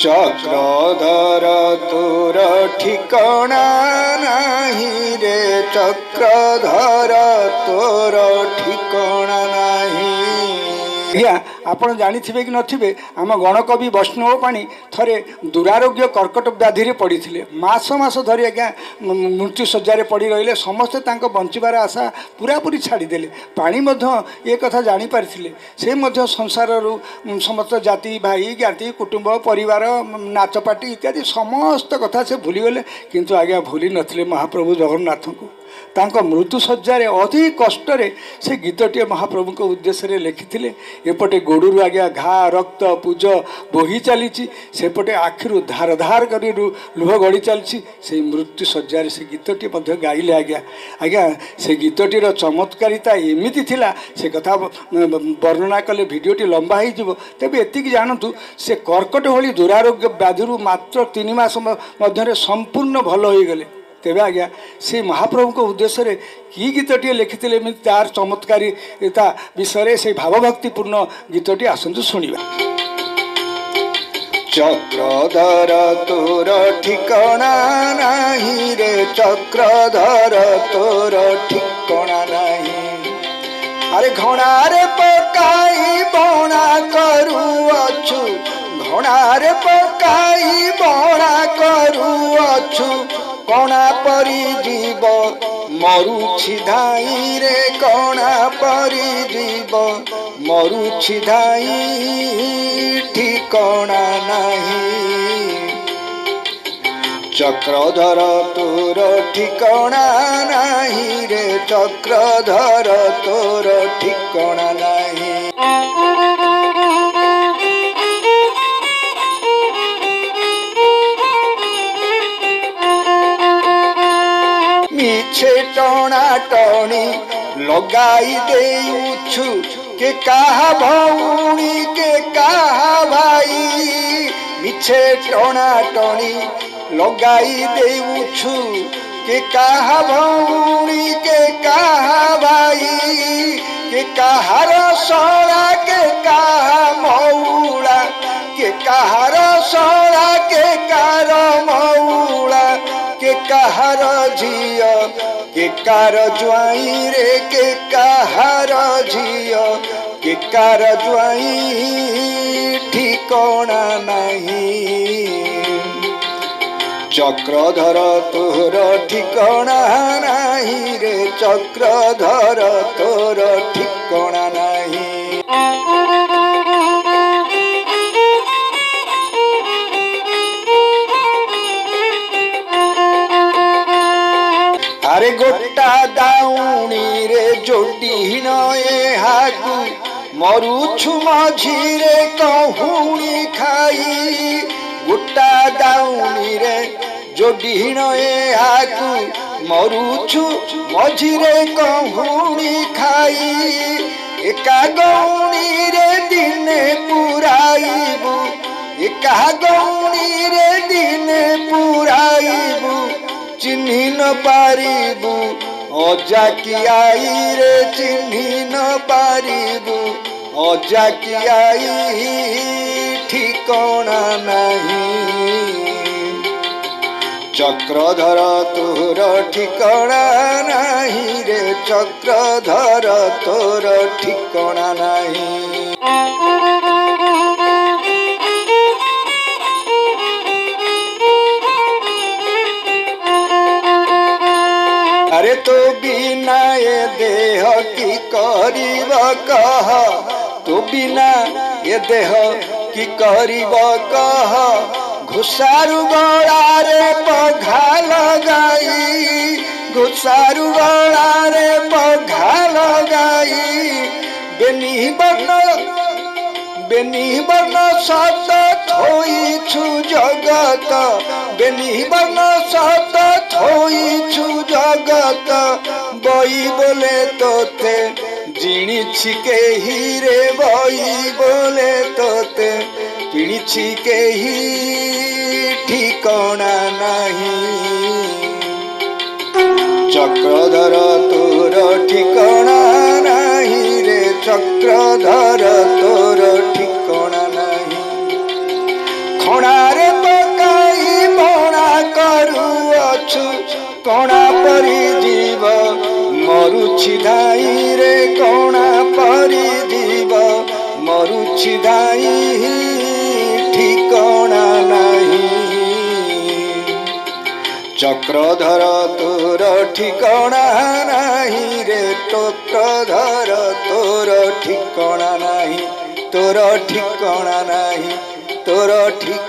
चक्रधर तोर ठिकाना नहीं रे चक्रधर तोर ठिकाना नहीं। आज्ञा आपण जानिथिबे कि नथिबे आम गणकवि वैष्णव पाणी थरे दुरारोग्य कर्कट व्याधि पड़ी मास मास धरी आज्ञा मृत्यु शज्या पड़ी रही समस्ते तांको बंचिबार आशा पूरापूरी छाड़ीदे पाणी ये कथा जापारी से संसार समस्त जाति भाई ज्ञाति कुटुंब परिवार नाचपाटी इत्यादि समस्त कथा से भूलीगले किंतु आज्ञा भूली नथिले महाप्रभु जगन्नाथ को तांको मृत्यु शज्या अधिक कष्ट से गीतटी महाप्रभु को उद्देश्य लिखिथिले। एपटे गोड़ू आज्ञा घा रक्त पूज बोही चली सेपटे आखिरु धार धार कर लुह गड़ी चली से मृत्यु शज्या से गीतटी गाइले आज्ञा आज्ञा से गीतटीर चमत्कारिता एमिति थिला से कथा वर्णना कले भिडियोटी लंबा हो तेज एतिक जानतु से कर्कट भली दुरारोग्य व्याधि मात्र 3 मास मध्य संपूर्ण भल हो गले। तेरे आज्ञा से महाप्रभु को उद्देश्य कि गीतटी लिखिते तार चमत्कारिता विषय से भावभक्तिपूर्ण गीतटी आसतु शुणा। चक्रधर तोर ठिकाना नहीं रे चक्रधर तोर ठिकाना नहीं। अरे घणारे पकाई बणा करूअछु घणारे पकाई बणा करूअछु कणा परी जीव मरुछि धाई रे कणा परी जीव मरुछि धाई ठिकाना नहीं। चक्रधर तोर ठिकाना नहीं रे चक्रधर तोर ठिकाना नहीं। मिछे टणा टणी लगाई देउछु के कहा भौणी के कहा भाई। मिछे टणा टणी लगाई देउछु के कहा भौणी के कहा भाई। के कहार सड़ा के कहा मौला के कहार सड़ा के कार मौला के कहार झिया के कार ज्वाई रे के कहार झिया के कार ज्वाई ठिकाना नहीं। चक्रधर तोर ठिकाना नहीं रे चक्रधर तोर ठिकाना नहीं। अरे गोटा दाउनी रे जोडीन हाकू मरुछु मझिरे कहुणी खाई। गोटा दाउनी रे जोडीन हाकू मरुछु मझिरे कहुणी खाई। एका गौणी रे दिने पुराइबू एका गौणी रे दिने पुराइबू चिन्ही न पारिबू अजा की आई रे चिन्ही न पारिबू अजा की आई ठिकाना नहीं। चक्रधर तोर ठिकाना नहीं रे चक्रधर तोर ठिकाना नहीं। अरे तो बिना ये देह की करीब कह तो बिना ये देह की करीब कह। घुसारू गଳାରେ पघा लगाई घुसारू गଳାରେ पघा लगाई। बेनी बन सत थोइछु जगत बेनी बन सत थोइछु जगत। बई बोले तोते जिणिछि केही रे बई बोले तोते जिणिछि केही ठिकाना नहीं। चक्रधर तोर ठिकाना नहीं रे चक्रधर तोर ठिकाना नहीं। खणारे କଣା ପରି ଯିବ ମରୁଛି ଧାଇ ରେ କଣା ପରି ଯିବ ମରୁଛି ଧାଇ ଠିକଣା ନାହିଁ ଚକ୍ରଧର ତୋର ଠିକଣା ନାହିଁ ରେ ଚକ୍ରଧର ତୋର ଠିକଣା ନାହିଁ ତୋର ଠିକଣା ନାହିଁ ତୋର ଠିକ